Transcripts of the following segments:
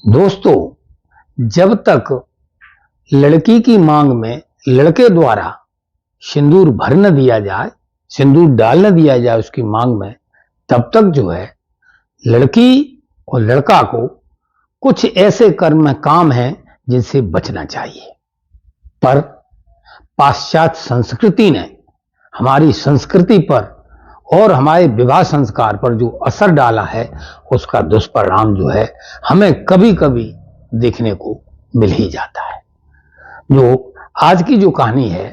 दोस्तों, जब तक लड़की की मांग में लड़के द्वारा सिंदूर भर न दिया जाए, सिंदूर डाल न दिया जाए उसकी मांग में, तब तक जो है लड़की और लड़का को कुछ ऐसे कर्म काम हैं जिनसे बचना चाहिए। पर पाश्चात्य संस्कृति ने हमारी संस्कृति पर और हमारे विवाह संस्कार पर जो असर डाला है, उसका दुष्परिणाम जो है हमें कभी कभी देखने को मिल ही जाता है। जो आज की जो कहानी है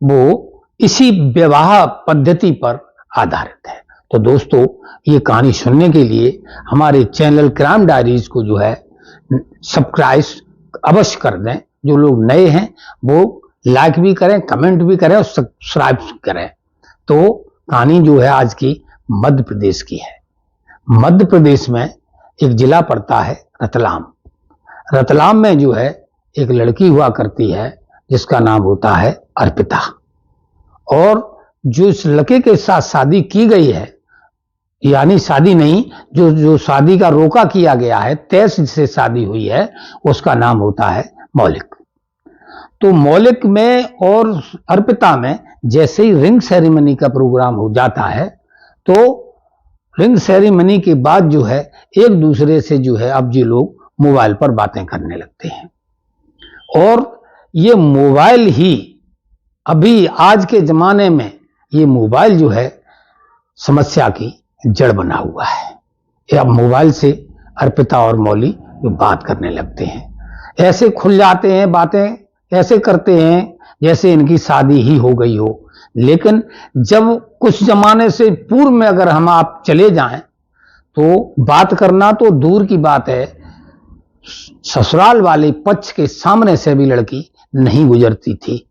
वो इसी विवाह पद्धति पर आधारित है। तो दोस्तों, ये कहानी सुनने के लिए हमारे चैनल क्राइम डायरीज को जो है सब्सक्राइब अवश्य कर दें। जो लोग नए हैं वो लाइक भी करें, कमेंट भी करें और सब्सक्राइब करें। तो कहानी जो है आज की मध्य प्रदेश की है। मध्य प्रदेश में एक जिला पड़ता है रतलाम। रतलाम में जो है एक लड़की हुआ करती है जिसका नाम होता है अर्पिता। और जो इस लड़के के साथ शादी की गई है, यानी शादी नहीं, जो शादी का रोका किया गया है, तय से शादी हुई है, उसका नाम होता है मौलिक। तो मौलिक में और अर्पिता में जैसे ही रिंग सेरेमनी का प्रोग्राम हो जाता है, तो रिंग सेरेमनी के बाद जो है एक दूसरे से जो है अब ये लोग मोबाइल पर बातें करने लगते हैं। और ये मोबाइल ही अभी आज के जमाने में ये मोबाइल जो है समस्या की जड़ बना हुआ है। अब मोबाइल से अर्पिता और मौली जो बात करने लगते हैं, ऐसे खुल जाते हैं, बातें ऐसे करते हैं जैसे इनकी शादी ही हो गई हो। लेकिन जब कुछ जमाने से पूर्व में अगर हम आप चले जाएं तो बात करना तो दूर की बात है, ससुराल वाले पक्ष के सामने से भी लड़की नहीं गुजरती थी।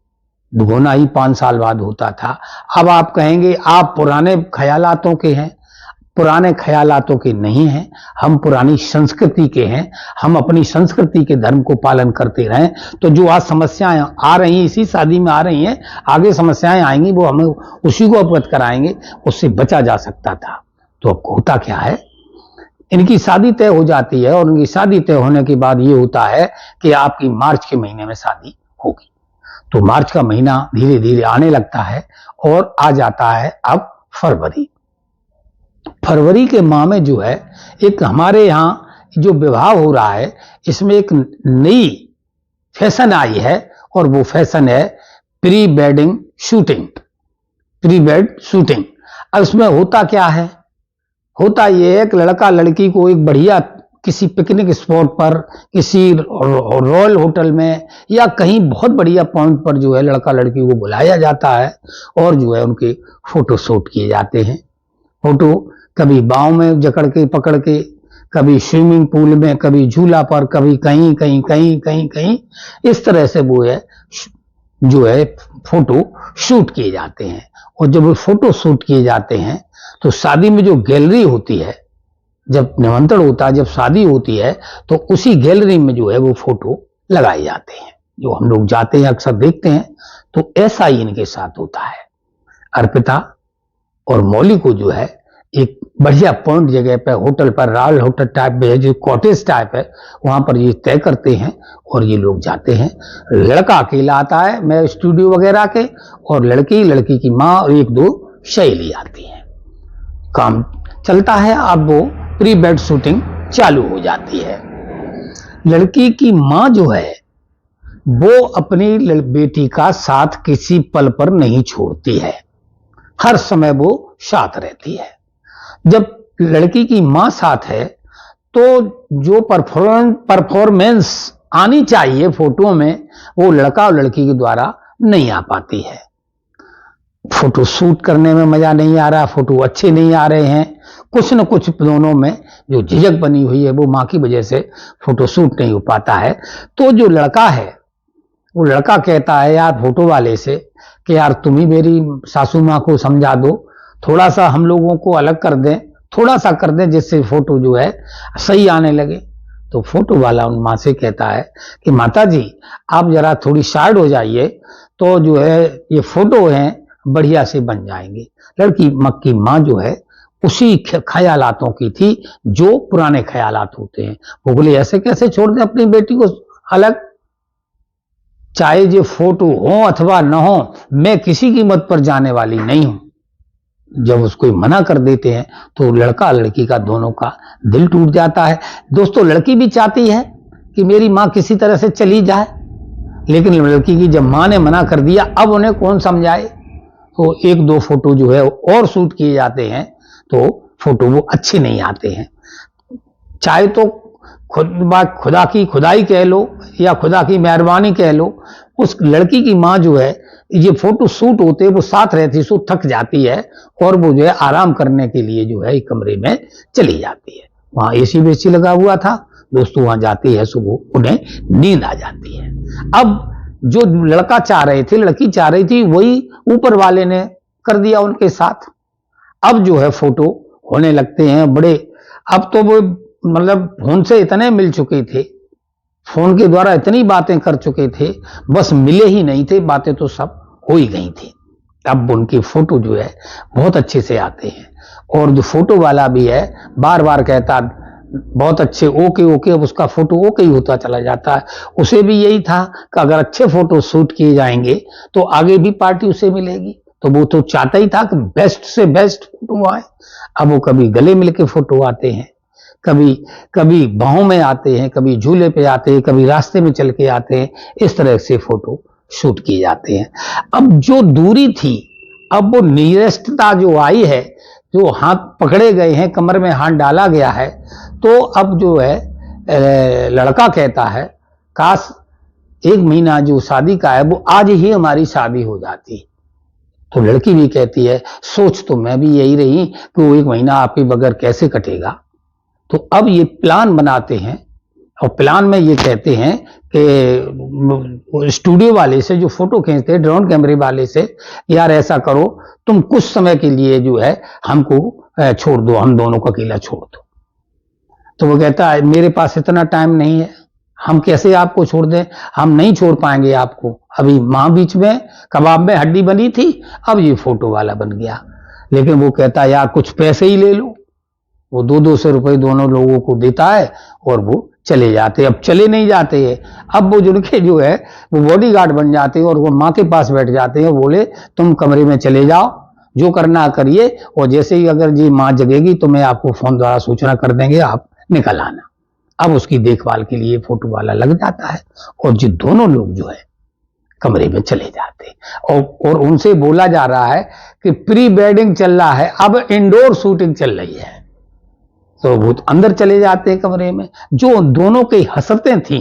दुगुना ही 5 साल बाद होता था। अब आप कहेंगे आप पुराने ख्यालातों के हैं, पुराने ख्यालातों के नहीं हैं, हम पुरानी संस्कृति के हैं। हम अपनी संस्कृति के धर्म को पालन करते रहें तो जो आज समस्याएं आ रही हैं, इसी शादी में आ रही हैं, आगे समस्याएं आएंगी, वो हमें उसी को अवगत कराएंगे, उससे बचा जा सकता था। तो अब होता क्या है, इनकी शादी तय हो जाती है और उनकी शादी तय होने के बाद ये होता है कि आपकी मार्च के महीने में शादी होगी। तो मार्च का महीना धीरे धीरे आने लगता है और आ जाता है अब फरवरी। फरवरी के माह में जो है एक हमारे यहाँ जो विवाह हो रहा है, इसमें एक नई फैशन आई है और वो फैशन है प्री वेडिंग शूटिंग, प्री वेड शूटिंग। अब इसमें होता क्या है, होता ये है कि लड़का लड़की को एक बढ़िया किसी पिकनिक स्पॉट पर, किसी रॉयल होटल में या कहीं बहुत बढ़िया पॉइंट पर जो है लड़का लड़की को बुलाया जाता है और जो है उनके फोटो शूट किए जाते हैं। फोटो कभी बाँव में जकड़ के पकड़ के, कभी स्विमिंग पूल में, कभी झूला पर, कभी कहीं कहीं कहीं कहीं कहीं, इस तरह से वो है जो है फोटो शूट किए जाते हैं। और जब वो फोटो शूट किए जाते हैं तो शादी में जो गैलरी होती है, जब निमंत्रण होता है, जब शादी होती है, तो उसी गैलरी में जो है वो फोटो लगाए जाते हैं, जो हम लोग जाते हैं अक्सर देखते हैं। तो ऐसा ही इनके साथ होता है। अर्पिता और मौली को जो है एक बढ़िया पॉइंट जगह पर, होटल पर, रॉयल होटल टाइप में है, जो कॉटेज टाइप है, वहां पर ये तय करते हैं और ये लोग जाते हैं। लड़का अकेला आता है, मैं स्टूडियो वगैरह के, और लड़की की माँ और 1-2 सहेली आती है। काम चलता है। अब वो प्री बेड शूटिंग चालू हो जाती है। लड़की की माँ जो है वो अपनी बेटी का साथ किसी पल पर नहीं छोड़ती है, हर समय वो साथ रहती है। जब लड़की की माँ साथ है तो जो परफॉर्मेंस आनी चाहिए फोटो में, वो लड़का और लड़की के द्वारा नहीं आ पाती है। फोटो शूट करने में मजा नहीं आ रहा, फोटो अच्छे नहीं आ रहे हैं, कुछ न कुछ दोनों में जो झिझक बनी हुई है वो माँ की वजह से फोटो शूट नहीं हो पाता है। तो जो लड़का है वो लड़का कहता है यार फोटो वाले से कि यार तुम ही मेरी सासू माँ को समझा दो, थोड़ा सा हम लोगों को अलग कर दें, थोड़ा सा कर दें जिससे फोटो जो है सही आने लगे। तो फोटो वाला उन माँ से कहता है कि माता जी आप जरा थोड़ी साइड हो जाइए तो जो है ये फोटो है बढ़िया से बन जाएंगे। लड़की की माँ जो है उसी ख्यालातों की थी जो पुराने ख्यालात होते हैं। वो बोले ऐसे कैसे छोड़ दें अपनी बेटी को अलग, चाहे जो फोटो हो अथवा न हो, मैं किसी कीमत पर जाने वाली नहीं हूं। जब उसको मना कर देते हैं तो लड़का लड़की का दोनों का दिल टूट जाता है। दोस्तों, लड़की भी चाहती है कि मेरी मां किसी तरह से चली जाए, लेकिन लड़की की जब मां ने मना कर दिया, अब उन्हें कौन समझाए। तो एक दो फोटो जो है और शूट किए जाते हैं तो फोटो वो अच्छे नहीं आते हैं। चाहे तो खुदा की खुदाई कह लो या खुदा की मेहरबानी कह लो, उस लड़की की मां जो है, ये फोटो शूट होते वो साथ रहती सो थक जाती है और वो जो है आराम करने के लिए जो है एक कमरे में चली जाती है। वहां एसी वेसी लगा हुआ था दोस्तों, वहां जाती है सुबह उन्हें नींद आ जाती है। अब जो लड़का चाह रहे थे, लड़की चाह रही थी, वही ऊपर वाले ने कर दिया उनके साथ। अब जो है फोटो होने लगते हैं बड़े। अब तो वो मतलब फोन से इतने मिल चुके थे, फोन के द्वारा इतनी बातें कर चुके थे, बस मिले ही नहीं थे, बातें तो सब हो ही गई थी। अब उनकी फोटो जो है बहुत अच्छे से आते हैं और जो फोटो वाला भी है बार बार कहता बहुत अच्छे, ओके ओके, अब उसका फोटो ओके ही होता चला जाता है। उसे भी यही था कि अगर अच्छे फोटो शूट किए जाएंगे तो आगे भी पार्टी उसे मिलेगी, तो वो तो चाहता ही था कि बेस्ट से बेस्ट फोटो आए। अब वो कभी गले मिल के फोटो आते हैं, कभी कभी बाहों में आते हैं, कभी झूले पे आते हैं, कभी रास्ते में चल के आते हैं। इस तरह से फोटो शूट किए जाते हैं। अब जो दूरी थी, अब वो नियरेस्टता जो आई है, जो हाथ पकड़े गए हैं, कमर में हाथ डाला गया है, तो अब जो है लड़का कहता है काश 1 महीना जो शादी का है वो आज ही हमारी शादी हो जाती। तो लड़की भी कहती है सोच तो मैं भी यही रही कि वो 1 महीना आपके बगैर कैसे कटेगा। तो अब ये प्लान बनाते हैं और प्लान में ये कहते हैं कि स्टूडियो वाले से, जो फोटो खींचते हैं ड्रोन कैमरे वाले से, यार ऐसा करो तुम कुछ समय के लिए जो है हमको छोड़ दो, हम दोनों को अकेला छोड़ दो। तो वो कहता है मेरे पास इतना टाइम नहीं है, हम कैसे आपको छोड़ दें, हम नहीं छोड़ पाएंगे आपको। अभी मां बीच में कबाब में हड्डी बनी थी, अब ये फोटो वाला बन गया। लेकिन वो कहता है यार कुछ पैसे ही ले लो। वो 200 रुपए दोनों लोगों को देता है और वो चले जाते। अब चले नहीं जाते हैं, अब वो जुड़के जो है वो बॉडीगार्ड बन जाते हैं और वो माँ के पास बैठ जाते हैं। बोले तुम कमरे में चले जाओ, जो करना करिए, और जैसे ही अगर जी माँ जगेगी तो मैं आपको फोन द्वारा सूचना कर देंगे, आप निकल आना। अब उसकी देखभाल के लिए फोटो वाला लग जाता है और जो दोनों लोग जो है कमरे में चले जाते हैं और उनसे बोला जा रहा है कि प्री वेडिंग चल रहा है, अब इंडोर शूटिंग चल रही है। तो वो अंदर चले जाते हैं कमरे में। जो दोनों की हसरतें थी,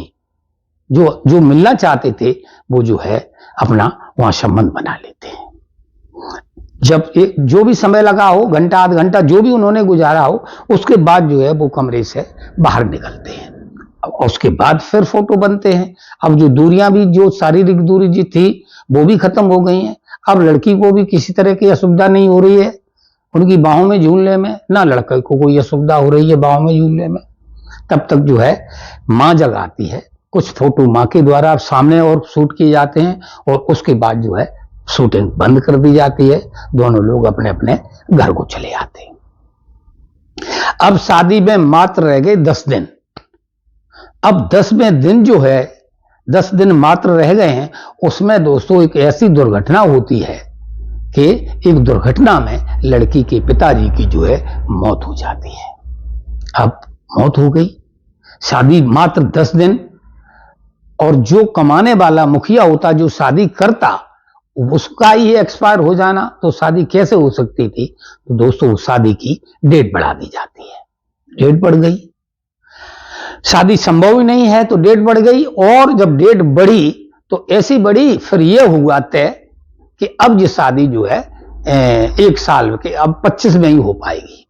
जो मिलना चाहते थे, वो जो है अपना वहां संबंध बना लेते हैं। जब जो भी समय लगा हो, घंटा आध घंटा जो भी उन्होंने गुजारा हो, उसके बाद जो है वो कमरे से बाहर निकलते हैं और उसके बाद फिर फोटो बनते हैं। अब जो दूरियां भी, जो शारीरिक दूरी जी थी वो भी खत्म हो गई हैं। अब लड़की को भी किसी तरह की असुविधा नहीं हो रही है उनकी बाहों में झूलने में, ना लड़के को कोई असुविधा हो रही है बाहों में झूलने में। तब तक जो है माँ जग आती है, कुछ फोटो माँ के द्वारा सामने और शूट किए जाते हैं और उसके बाद जो है शूटिंग बंद कर दी जाती है। दोनों लोग अपने अपने घर को चले आते हैं। अब शादी में मात्र रह गए 10 दिन। अब 10वें दिन जो है, 10 दिन मात्र रह गए हैं, उसमें दोस्तों एक ऐसी दुर्घटना होती है कि एक दुर्घटना में लड़की के पिताजी की जो है मौत हो जाती है। अब मौत हो गई, शादी मात्र 10 दिन, और जो कमाने वाला मुखिया होता, जो शादी करता, उसका ही एक्सपायर हो जाना, तो शादी कैसे हो सकती थी। तो दोस्तों शादी की डेट बढ़ा दी जाती है। डेट बढ़ गई, शादी संभव ही नहीं है तो डेट बढ़ गई, और जब डेट बढ़ी तो ऐसी बढ़ी फिर यह हुआ तय कि अब ये शादी जो है 1 साल के, अब 25 में ही हो पाएगी।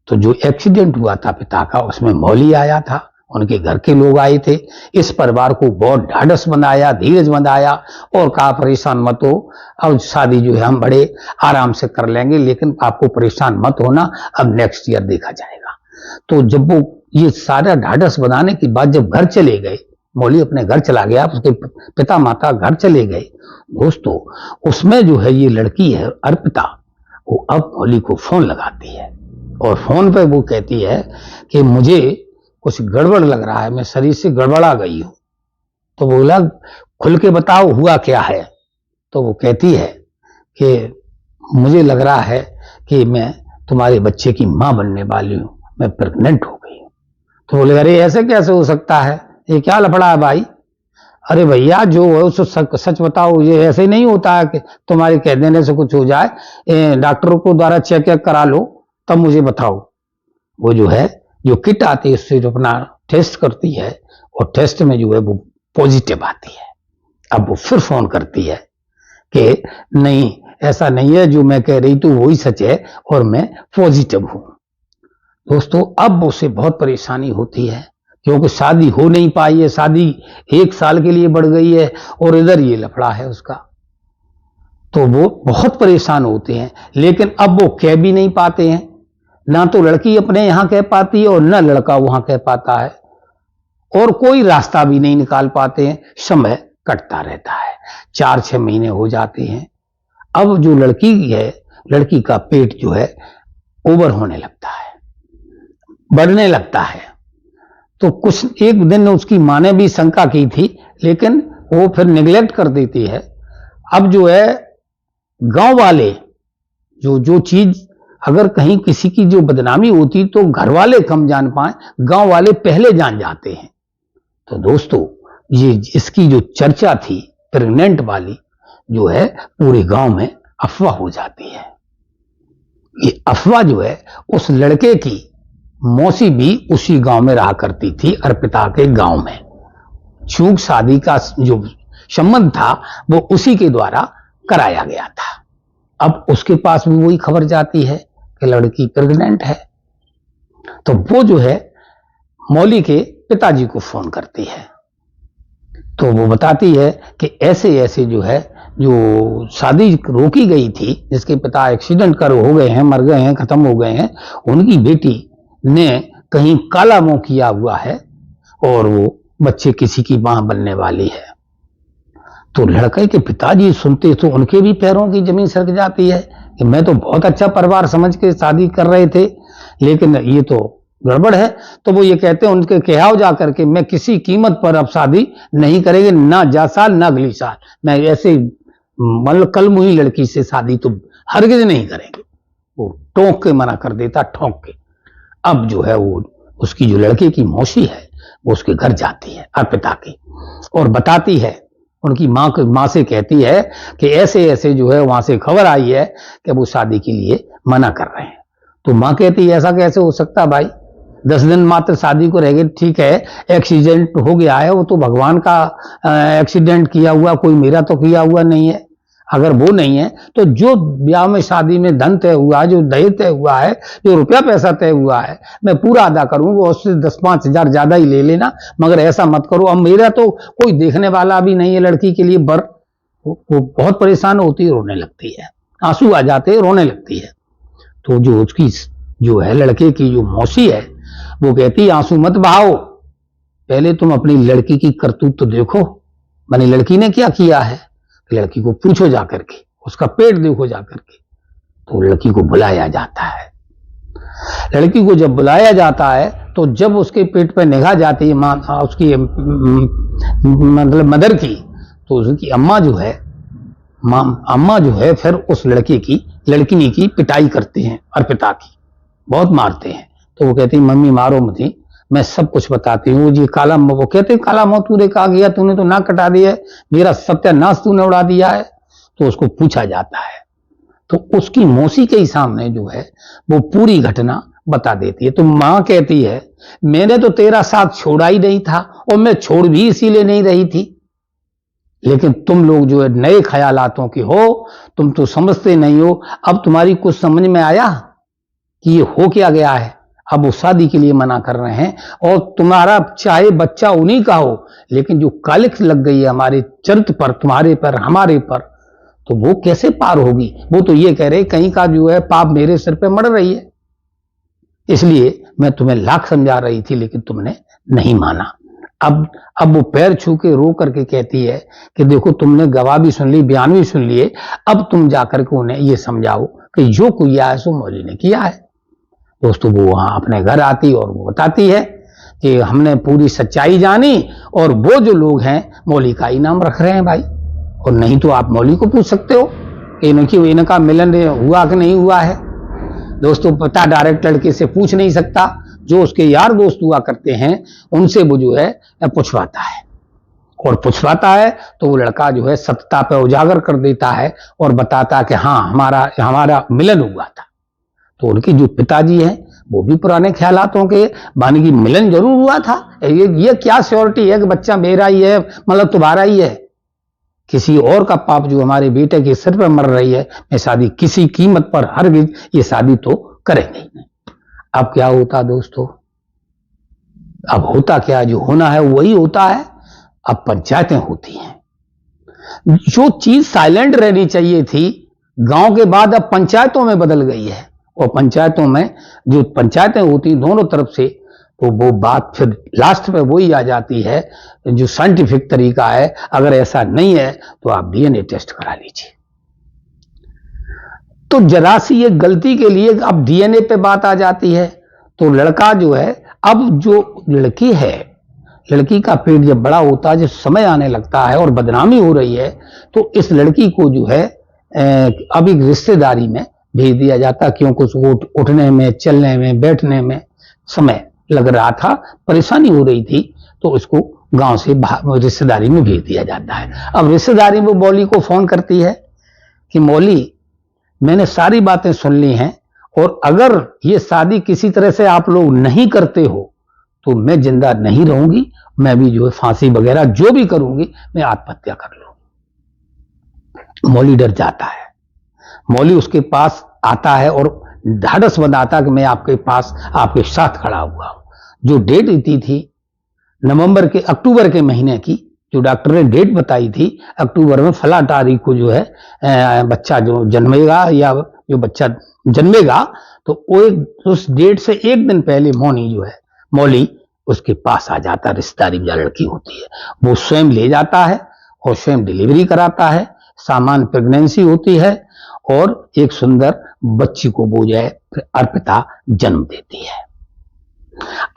तो जो एक्सीडेंट हुआ था पिता का, उसमें मौली आया था, उनके घर के लोग आए थे। इस परिवार को बहुत ढाढ़स बनाया, धीरज बनाया और कहा परेशान मत हो, अब शादी जो है हम बड़े आराम से कर लेंगे, लेकिन आपको परेशान मत होना, अब नेक्स्ट ईयर देखा जाएगा। तो जब वो ये सारा ढाढ़स बनाने के बाद जब घर चले गए, मौली अपने घर चला गया, उसके पिता माता घर चले गए दोस्तों, उसमें जो है ये लड़की है अर्पिता, वो अब मौली को फोन लगाती है और फोन पे वो कहती है कि मुझे कुछ गड़बड़ लग रहा है, मैं शरीर से गड़बड़ा गई हूं। तो बोला खुल के बताओ हुआ क्या है। तो वो कहती है कि मुझे लग रहा है कि मैं तुम्हारे बच्चे की मां बनने वाली हूं, मैं प्रेग्नेंट हो गई हूं। तो बोले अरे ऐसे कैसे हो सकता है, ये क्या लफड़ा है भाई। अरे भैया जो है उसको सच बताओ, ये ऐसे नहीं होता है कि तुम्हारे कह देने से कुछ हो जाए, डॉक्टरों को द्वारा चेक करा लो तब मुझे बताओ। वो जो है जो किट आती है उससे जो अपना टेस्ट करती है और टेस्ट में जो है वो पॉजिटिव आती है। अब वो फिर फोन करती है कि नहीं ऐसा नहीं है, जो मैं कह रही थी वही सच है और मैं पॉजिटिव हूं। दोस्तों अब उसे बहुत परेशानी होती है क्योंकि शादी हो नहीं पाई है, शादी 1 साल के लिए बढ़ गई है और इधर ये लफड़ा है उसका। तो वो बहुत परेशान होते हैं, लेकिन अब वो कह भी नहीं पाते हैं, ना तो लड़की अपने यहां कह पाती है और ना लड़का वहां कह पाता है, और कोई रास्ता भी नहीं निकाल पाते हैं। समय कटता रहता है, 4-6 महीने हो जाते हैं। अब जो लड़की है, लड़की का पेट जो है ओवर होने लगता है, बढ़ने लगता है। तो कुछ एक दिन उसकी मां ने भी शंका की थी, लेकिन वो फिर निगलेक्ट कर देती है। अब जो है गांव वाले जो चीज अगर कहीं किसी की जो बदनामी होती तो घर वाले कम जान पाए, गांव वाले पहले जान जाते हैं। तो दोस्तों ये इसकी जो चर्चा थी प्रेग्नेंट वाली जो है पूरे गांव में अफवाह हो जाती है। ये अफवाह जो है उस लड़के की मौसी भी उसी गांव में रहा करती थी, अर्पिता के गांव में। चूंकि शादी का जो संबंध था वो उसी के द्वारा कराया गया था। अब उसके पास भी वही खबर जाती है कि लड़की प्रेग्नेंट है। तो वो जो है मौली के पिताजी को फोन करती है। तो वो बताती है कि ऐसे ऐसे जो है जो शादी रोकी गई थी, जिसके पिता एक्सीडेंट कर हो गए हैं, मर गए हैं, खत्म हो गए हैं, उनकी बेटी ने कहीं काला मुंह किया हुआ है और वो बच्चे किसी की मां बनने वाली है। तो लड़के के पिताजी सुनते तो उनके भी पैरों की जमीन सरक जाती है कि मैं तो बहुत अच्छा परिवार समझ के शादी कर रहे थे, लेकिन ये तो गड़बड़ है। तो वो ये कहते हैं उनके कहवाव जाकर के मैं किसी कीमत पर अब शादी नहीं करेंगे, ना जा साल ना अगली साल, मैं ऐसे मतलब कल मुही लड़की से शादी तो हरगिज नहीं करेंगे। वो टोंक के मना कर देता, ठोंक के। अब जो है वो उसकी जो लड़के की मौसी है वो उसके घर जाती है अर्पिता की और बताती है, उनकी मां से कहती है कि ऐसे ऐसे जो है वहां से खबर आई है कि वो शादी के लिए मना कर रहे हैं। तो मां कहती है ऐसा कैसे हो सकता भाई, 10 दिन मात्र शादी को रह गए, ठीक है एक्सीडेंट हो गया है, वो तो भगवान का एक्सीडेंट किया हुआ, कोई मेरा तो किया हुआ नहीं है। अगर वो नहीं है तो जो ब्याह में शादी में धन तय हुआ है, जो दहेज तय हुआ है, जो रुपया पैसा तय हुआ है, मैं पूरा अदा करूंगा, उससे 10-5 हजार ज्यादा ही ले लेना, मगर ऐसा मत करो। अब मेरा तो कोई देखने वाला भी नहीं है लड़की के लिए बर। वो बहुत परेशान होती है, रोने लगती है, आंसू आ जाते हैं, रोने लगती है। तो जो उसकी जो है लड़के की जो मौसी है वो कहती है आंसू मत बहाओ, पहले तुम अपनी लड़की की करतूत तो देखो, मैंने लड़की ने क्या किया है, लड़की को पूछो जाकर के, उसका पेट देखो जाकर के। तो लड़की को बुलाया जाता है। लड़की को जब बुलाया जाता है तो जब उसके पेट पर निगाह जाती है मां उसकी मतलब मदर की, तो उसकी अम्मा जो है अम्मा जो है फिर उस लड़किनी की पिटाई करते हैं, अर्पिता की बहुत मारते हैं। तो वो कहती मम्मी मारो मत, मैं सब कुछ बताती हूँ जी। काला मुंह, वो कहते काला मुंह तूने कहा गया, तूने तो नाक कटा दिया है, मेरा सत्यानाश तूने उड़ा दिया है। तो उसको पूछा जाता है तो उसकी मौसी के सामने जो है वो पूरी घटना बता देती है। तो मां कहती है मैंने तो तेरा साथ छोड़ा ही नहीं था और मैं छोड़ भी इसीलिए नहीं रही थी, लेकिन तुम लोग जो है नए ख्यालातों के हो, तुम तो समझते नहीं हो। अब तुम्हारी कुछ समझ में आया कि ये हो क्या गया है। अब वो शादी के लिए मना कर रहे हैं और तुम्हारा चाहे बच्चा उन्हीं का हो, लेकिन जो कालिख लग गई है हमारे चरित्र पर, तुम्हारे पर, हमारे पर, तो वो कैसे पार होगी। वो तो ये कह रहे कहीं का जो है पाप मेरे सिर पे मर रही है, इसलिए मैं तुम्हें लाख समझा रही थी लेकिन तुमने नहीं माना। अब वो पैर छू के रो करके कहती है कि देखो तुमने गवाह भी सुन ली, बयान भी सुन लिए, अब तुम जाकर के उन्हें ये समझाओ कि जो किया है सो मौली ने किया है। दोस्तों वो वहां अपने घर आती और वो बताती है कि हमने पूरी सच्चाई जानी और वो जो लोग हैं मौली का ही नाम रख रहे हैं भाई। और नहीं तो आप मौली को पूछ सकते हो कि इनका मिलन हुआ कि नहीं हुआ है। दोस्तों पता डायरेक्ट लड़के से पूछ नहीं सकता, जो उसके यार दोस्त हुआ करते हैं उनसे वो जो है पूछवाता है, और पूछवाता है तो वो लड़का जो है सत्यता पे उजागर कर देता है और बताता है कि हाँ हमारा मिलन हुआ था। तो उनके जो पिताजी हैं वो भी पुराने ख्यालातों के माने कि मिलन जरूर हुआ था। ये क्या श्योरिटी है कि बच्चा मेरा ही है, मतलब तुम्हारा ही है। किसी और का पाप जो हमारे बेटे के सिर पर मर रही है, मैं शादी किसी कीमत पर हरगिज ये शादी तो करेंगे नहीं। अब क्या होता दोस्तों, अब होता क्या, जो होना है वही होता है। अब पंचायतें होती हैं। जो चीज साइलेंट रहनी चाहिए थी गांव के बाद अब पंचायतों में बदल गई है, और पंचायतों में जो पंचायतें होती दोनों तरफ से, तो वो बात फिर लास्ट में वही आ जाती है जो साइंटिफिक तरीका है। अगर ऐसा नहीं है तो आप डीएनए टेस्ट करा लीजिए। तो जरा सी ये गलती के लिए अब डीएनए पे बात आ जाती है। तो लड़का जो है, अब जो लड़की है, लड़की का पेट जब बड़ा होता है, जब समय आने लगता है और बदनामी हो रही है, तो इस लड़की को जो है अब एक रिश्तेदारी में भेज दिया जाता, क्योंकि उसको उठने में, चलने में, बैठने में समय लग रहा था, परेशानी हो रही थी, तो इसको गांव से रिश्तेदारी में भेज दिया जाता है। अब रिश्तेदारी में मौली को फोन करती है कि मौली मैंने सारी बातें सुन ली हैं, और अगर ये शादी किसी तरह से आप लोग नहीं करते हो तो मैं जिंदा नहीं रहूंगी, मैं भी जो है फांसी वगैरह जो भी करूंगी, मैं आत्महत्या कर लूंगी। मौली डर जाता है। मौली उसके पास आता है और ढाढ़स बनाता कि मैं आपके पास आपके साथ खड़ा हुआ हूं। जो डेट दी थी अक्टूबर के महीने की, जो डॉक्टर ने डेट बताई थी, अक्टूबर में फला तारीख को जो है बच्चा जो जन्मेगा, या जो बच्चा जन्मेगा, तो उस डेट से एक दिन पहले मौली उसके पास आ जाता। रिश्तेदारी में लड़की होती है, वो स्वयं ले जाता है और स्वयं डिलीवरी कराता है। सामान्य प्रेगनेंसी होती है और एक सुंदर बच्ची को वो जो है अर्पिता जन्म देती है।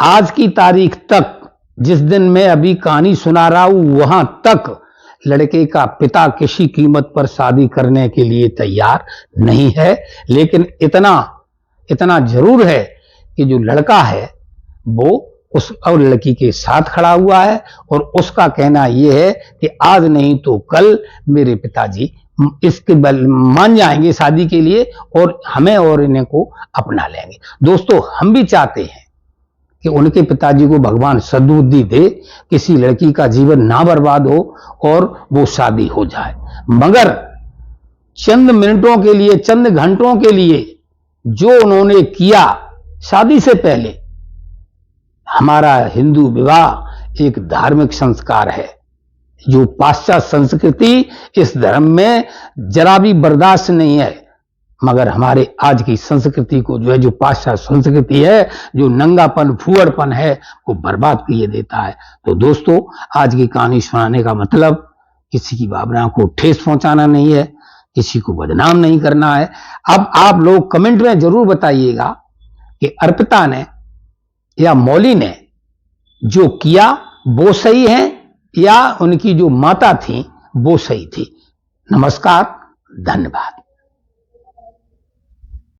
आज की तारीख तक, जिस दिन मैं अभी कहानी सुना रहा हूं, वहां तक लड़के का पिता किसी कीमत पर शादी करने के लिए तैयार नहीं है। लेकिन इतना जरूर है कि जो लड़का है वो उस और लड़की के साथ खड़ा हुआ है, और उसका कहना यह है कि आज नहीं तो कल मेरे पिताजी इसके बल मान जाएंगे शादी के लिए, और हमें और इन्हें को अपना लेंगे। दोस्तों हम भी चाहते हैं कि उनके पिताजी को भगवान सद्बुद्धि दे, किसी लड़की का जीवन ना बर्बाद हो और वो शादी हो जाए। मगर चंद मिनटों के लिए, चंद घंटों के लिए जो उन्होंने किया शादी से पहले, हमारा हिंदू विवाह एक धार्मिक संस्कार है जो पाश्चात्य संस्कृति इस धर्म में जरा भी बर्दाश्त नहीं है। मगर हमारे आज की संस्कृति को जो है, जो पाश्चात्य संस्कृति है, जो नंगापन, फुअड़पन है, वो बर्बाद किए देता है। तो दोस्तों आज की कहानी सुनाने का मतलब किसी की भावना को ठेस पहुंचाना नहीं है, किसी को बदनाम नहीं करना है। अब आप लोग कमेंट में जरूर बताइएगा कि अर्पिता ने या मौली ने जो किया वो सही है या उनकी जो माता थी वो सही थी। नमस्कार, धन्यवाद।